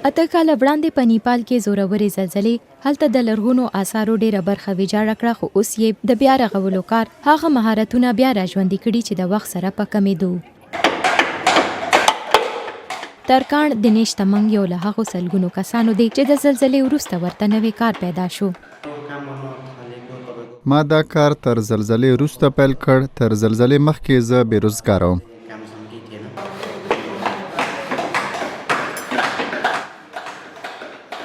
اته کاله وړاندې په نیپال کې زورورې زلزلې هلته د لرغونو آثارو ډېره برخه ویجاړه کړه، خو اوس یې د بیا رغولو کار هغه مهارتونه بیا راژوندي کړي چې د وخت سره په کمېدو. ترکاڼ دنیش تمنګ یو له هغو سلګونو کسانو دی چې د زلزلې وروسته ورته نوی کار پیدا شو. ما دا کار تر زلزلې وروسته پیل کړ. تر زلزلې مخکې زه بېروزګاره وم.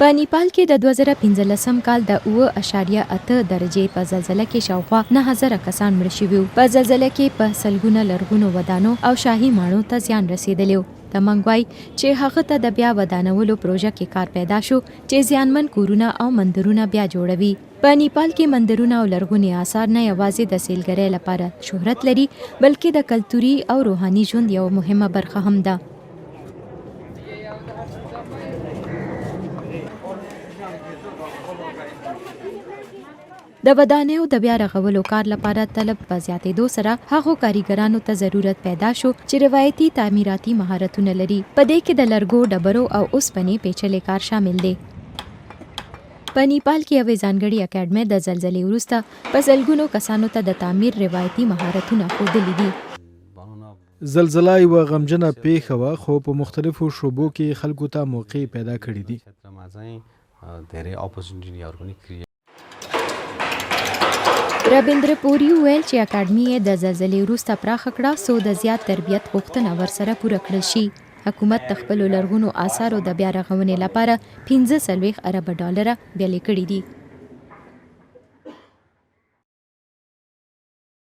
په نیپال کې د 2015 کال د 7.8 درجې په زلزله کې شاوخوا 9000 کسان مړه شوي وو. په زلزله کې په سلګونه لرغونو ودانو او شاهي ماڼو ته زیان رسېدلی و. تمنګ وایي چې هغه ته د بیا ودانولو پروژه کې کار پیدا شو چې زیانمن کورونه او مندرونه بیا جوړوي. په نیپال کې مندرونه او لرغوني آثار نه یوازې د سیلګرۍ لپاره شهرت لري، بلکې د کلتوري او روحاني ژوند یو مهمه برخه هم ده. د ودانیو د بیا رغولو کار لپاره طلب په زیاتېدو سره هغو کاریګرانو ته ضرورت پیدا شو چې روایتي تعمیراتي مهارتونه لري. په دې کې د لرګو، ډبرو او اوسپنې پیچلي کار شامل دی. په نیپال کې یوې ځانګړې اکاډمۍ د زلزلې وروسته په سلګونو کسانو ته د تعمیر روایتي مهارتونه ښودلي دي. زلزله یوه غمجنه پیښه وه، خو په مختلفو شعبو کې خلکو ته موقع پیدا کړي دي. رابندر پوري وویل چې اکاډمي یې د زلزلې وروسته پراخه کړه څو د زیات تربیت غوښتنه ورسره پوره کړل شي. حکومت د خپلو لرغونو آثارو د بیا رغونې لپاره 45 ارب ډالره بیلې کړي دي.